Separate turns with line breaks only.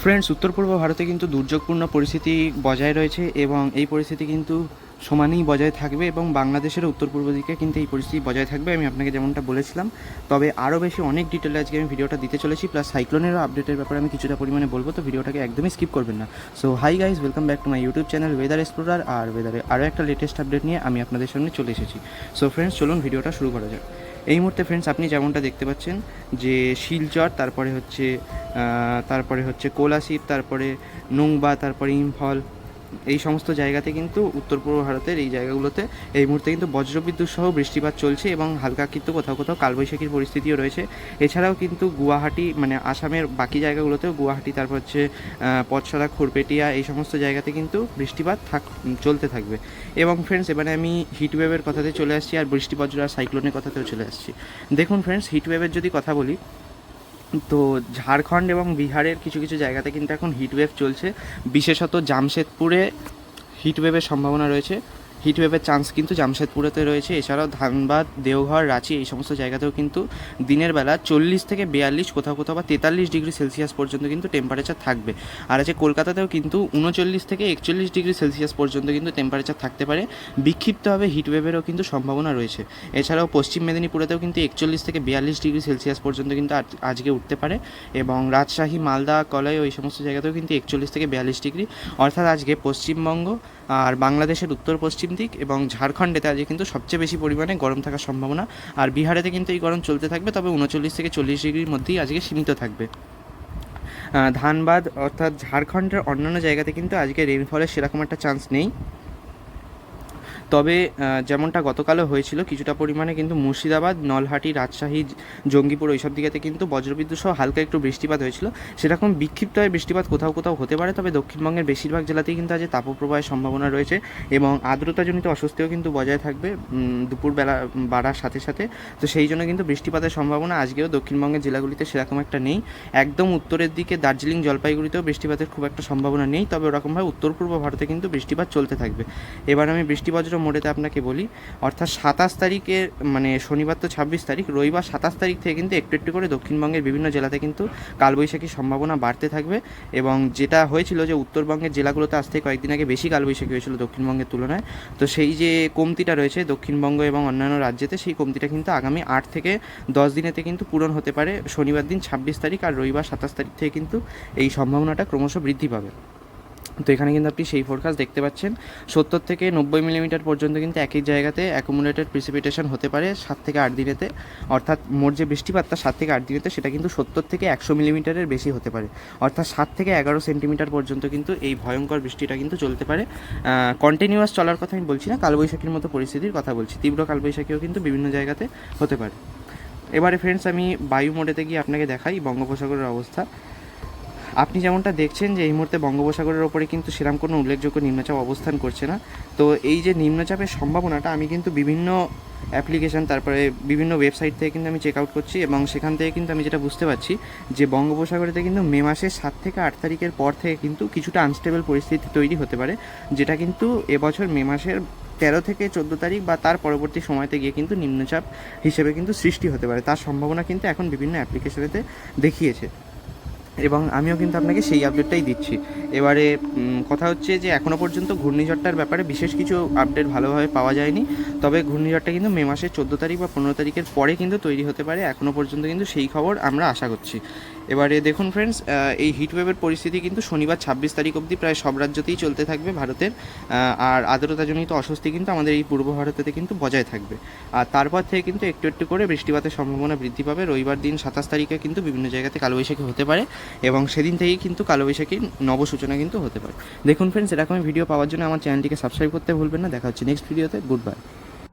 Friends, উত্তর পূর্ব ভারতে কিন্তু দুর্যোগপূর্ণ পরিস্থিতি বজায় রয়েছে এবং এই পরিস্থিতি কিন্তু সমানেই বজায় থাকবে এবং বাংলাদেশের উত্তর পূর্ব দিকে কিন্তু এই পরিস্থিতি বজায় থাকবে, আমি আপনাকে যেমনটা বলেছিলাম। তবে আরও বেশি অনেক ডিটেলে আজকে আমি ভিডিওটা দিতে চলেছি, প্লাস সাইক্লোনেরও আপডেটের ব্যাপারে আমি কিছুটা পরিমাণে বলবো, তো ভিডিওটাকে একদমই স্কিপ করবেন না। So hi guys, welcome back to my YouTube channel weather explorer. আর ওয়েদারে আরও একটা লেটেস্ট আপডেট নিয়ে আমি আপনাদের সামনে চলে এসেছি। সো ফ্রেন্ডস, চলুন ভিডিওটা শুরু করা যাক। এই মুহূর্তে ফ্রেন্ডস আপনি যেমনটা দেখতে পাচ্ছেন যে শিলচর, তারপরে হচ্ছে কোলাশিব, তারপরে নোংবা, তারপরে ইম্ফল, এই সমস্ত জায়গাতে কিন্তু উত্তর পূর্ব ভারতের এই জায়গাগুলোতে এই মুহূর্তে কিন্তু বজ্রবিদ্যুৎ সহ বৃষ্টিপাত চলছে এবং হালকা কিন্তু কোথাও কোথাও কালবৈশাখীর পরিস্থিতিও রয়েছে। এছাড়াও কিন্তু গুয়াহাটি, মানে আসামের বাকি জায়গাগুলোতেও গুয়াহাটি, তারপর হচ্ছে পথসরা, খুরপেটিয়া, এই সমস্ত জায়গাতে কিন্তু বৃষ্টিপাত চলতে থাকবে। এবং ফ্রেন্ডস, এবারে আমি হিটওয়েভের কথাতে চলে আসছি আর বৃষ্টি বজ্র আর সাইক্লোনের কথাতেও চলে আসছি। দেখুন ফ্রেন্ডস, হিটওয়েভের যদি কথা বলি, তো ঝাড়খণ্ড এবং বিহারের কিছু কিছু জায়গাতে কিন্তু এখন হিটওয়েভ চলছে। বিশেষত জামশেদপুরে হিটওয়েভের সম্ভাবনা রয়েছে, হিটওয়েভের চান্স কিন্তু জামশেদপুরেতে রয়েছে। এছাড়াও ধানবাদ, দেওঘর, রাঁচি, এই সমস্ত জায়গাতেও কিন্তু দিনের বেলা 40 থেকে 42, কোথাও কোথাও বা 43 ডিগ্রি সেলসিয়াস পর্যন্ত কিন্তু টেম্পারেচার থাকবে। আর আছে কলকাতাতেও কিন্তু 39 থেকে 41 ডিগ্রি সেলসিয়াস পর্যন্ত কিন্তু টেম্পারেচার থাকতে পারে। বিক্ষিপ্তভাবে হিটওয়েভেরও কিন্তু সম্ভাবনা রয়েছে। এছাড়াও পশ্চিম মেদিনীপুরেতেও কিন্তু 41 থেকে 42 ডিগ্রি সেলসিয়াস পর্যন্ত কিন্তু আজকে উঠতে পারে। এবং রাজশাহী, মালদা, কলাই, ওই সমস্ত জায়গাতেও কিন্তু 41 থেকে 42 ডিগ্রি, অর্থাৎ আজকে পশ্চিমবঙ্গ আর বাংলাদেশের উত্তর পশ্চিম দিক এবং ঝাড়খণ্ডেতে আজকে কিন্তু সবচেয়ে বেশি পরিমাণে গরম থাকার সম্ভাবনা। আর বিহারেতে কিন্তু এই গরম চলতে থাকবে, তবে 39 থেকে 40 ডিগ্রির মধ্যেই আজকে সীমিত থাকবে। ধানবাদ অর্থাৎ ঝাড়খণ্ডের অন্যান্য জায়গাতে কিন্তু আজকে রেইনফলের সেরকম একটা চান্স নেই। তবে যেমনটা গতকালও হয়েছিল, কিছুটা পরিমাণে কিন্তু মুর্শিদাবাদ, নলহাটি, রাজশাহী, জঙ্গিপুর, ওইসব দিকেতে কিন্তু বজ্রবিদ্যুৎ সহ হালকা একটু বৃষ্টিপাত হয়েছিল। সেরকম বিক্ষিপ্ত হয়ে বৃষ্টিপাত কোথাও কোথাও হতে পারে, তবে দক্ষিণবঙ্গের বেশিরভাগ জেলাতেই কিন্তু আজ তাপপ্রবাহের সম্ভাবনা রয়েছে এবং আর্দ্রতাজনিত অস্বস্তিও কিন্তু বজায় থাকবে দুপুরবেলা বাড়ার সাথে সাথে। তো সেই জন্য কিন্তু বৃষ্টিপাতের সম্ভাবনা আজকেও দক্ষিণবঙ্গের জেলাগুলিতে সেরকম একটা নেই। একদম উত্তরের দিকে দার্জিলিং, জলপাইগুড়িতেও বৃষ্টিপাতের খুব একটা সম্ভাবনা নেই, তবে ওরকমভাবে উত্তর পূর্ব ভারতে কিন্তু বৃষ্টিপাত চলতে থাকবে। এবার আমি বৃষ্টিবজ্র মোডেতে আপনাকে বলি, অর্থাৎ 27 তারিখের, মানে শনিবার তো 26 তারিখ, রবিবার 27 তারিখ থেকে কিন্তু একটু একটু করে দক্ষিণবঙ্গের বিভিন্ন জেলাতে কিন্তু কালবৈশাখীর সম্ভাবনা বাড়তে থাকবে। এবং যেটা হয়েছিল যে উত্তরবঙ্গের জেলাগুলোতে আজ থেকে কয়েকদিন আগে বেশি কালবৈশাখী হয়েছিল দক্ষিণবঙ্গের তুলনায়, তো সেই যে কমতিটা রয়েছে দক্ষিণবঙ্গ এবং অন্যান্য রাজ্যেতে, সেই কমতিটা কিন্তু আগামী 8 থেকে 10 দিনেতে কিন্তু পূরণ হতে পারে। শনিবার দিন 26 তারিখ আর রবিবার 27 তারিখ থেকে কিন্তু এই সম্ভাবনাটা ক্রমশ বৃদ্ধি পাবে। তো এখানে কিন্তু আপনি সেই ফোরকাস্ট দেখতে পাচ্ছেন, 70 থেকে 90 মিলিমিটার পর্যন্ত কিন্তু একই জায়গাতে অ্যাকুমুলেটেড প্রিসিপিটেশন হতে পারে 7 থেকে 8 দিনেতে। অর্থাৎ মোট যে বৃষ্টিপাতটা 7 থেকে 8 দিনেতে, সেটা কিন্তু 70 থেকে 100 মিলিমিটারের বেশি হতে পারে। অর্থাৎ 7 থেকে 11 সেন্টিমিটার পর্যন্ত কিন্তু এই ভয়ঙ্কর বৃষ্টিটা কিন্তু চলতে পারে। কন্টিনিউয়াস চলার কথা আমি বলছি না, কালবৈশাখীর মতো পরিস্থিতির কথা বলছি। তীব্র কালবৈশাখীও কিন্তু বিভিন্ন জায়গাতে হতে পারে। এবারে ফ্রেন্ডস, আমি বায়ু মোডেতে গিয়ে আপনাকে দেখাই বঙ্গোপসাগরের অবস্থা। আপনি যেমনটা দেখছেন যে এই মুহূর্তে বঙ্গোপসাগরের ওপরে কিন্তু সেরকম কোনো উল্লেখযোগ্য নিম্নচাপ অবস্থান করছে না। তো এই যে নিম্নচাপের সম্ভাবনাটা আমি কিন্তু বিভিন্ন অ্যাপ্লিকেশান, তারপরে বিভিন্ন ওয়েবসাইট থেকে কিন্তু আমি চেক আউট করছি এবং সেখান থেকে কিন্তু আমি যেটা বুঝতে পারছি যে বঙ্গোপসাগরেতে কিন্তু মে মাসের 7 থেকে 8 তারিখের পর থেকে কিন্তু কিছুটা আনস্টেবল পরিস্থিতি তৈরি হতে পারে, যেটা কিন্তু এবছর মে মাসের 13 থেকে 14 তারিখ বা তার পরবর্তী সময়তে গিয়ে কিন্তু নিম্নচাপ হিসেবে কিন্তু সৃষ্টি হতে পারে। তার সম্ভাবনা কিন্তু এখন বিভিন্ন অ্যাপ্লিকেশনেতে দেখিয়েছে এবং আমিও কিন্তু আপনাকে সেই আপডেটটাই দিচ্ছি। এবারে কথা হচ্ছে যে এখনও পর্যন্ত ঘূর্ণিঝড়টার ব্যাপারে বিশেষ কিছু আপডেট ভালোভাবে পাওয়া যায়নি, তবে ঘূর্ণিঝড়টা কিন্তু মে মাসের 14 তারিখ বা 15 তারিখের পরে কিন্তু তৈরি হতে পারে। এখনও পর্যন্ত কিন্তু সেই খবর আমরা আশা করছি। এবারে দেখুন ফ্রেন্ডস, এই হিটওয়েভের পরিস্থিতি কিন্তু শনিবার 26 তারিখ অবধি প্রায় সব রাজ্যতেই চলতে থাকবে ভারতের। আর আর্দ্রতাজনিত অস্বস্তি কিন্তু আমাদের এই পূর্ব ভারতেতে কিন্তু বজায় থাকবে। আর তারপর থেকে কিন্তু একটু একটু করে বৃষ্টিপাতের সম্ভাবনা বৃদ্ধি পাবে। রবিবার দিন 27 তারিখে কিন্তু বিভিন্ন জায়গাতে কালবৈশাখী হতে পারে এবং সেদিন থেকেই কিন্তু কালবৈশাখীর নবসূচনা কিন্তু হতে পারে। দেখুন ফ্রেন্ডস, এরকমই ভিডিও পাওয়ার জন্য আমার চ্যানেলটিকে সাবস্ক্রাইব করতে ভুলবেন না। দেখা হচ্ছে নেক্সট ভিডিওতে। Good bye.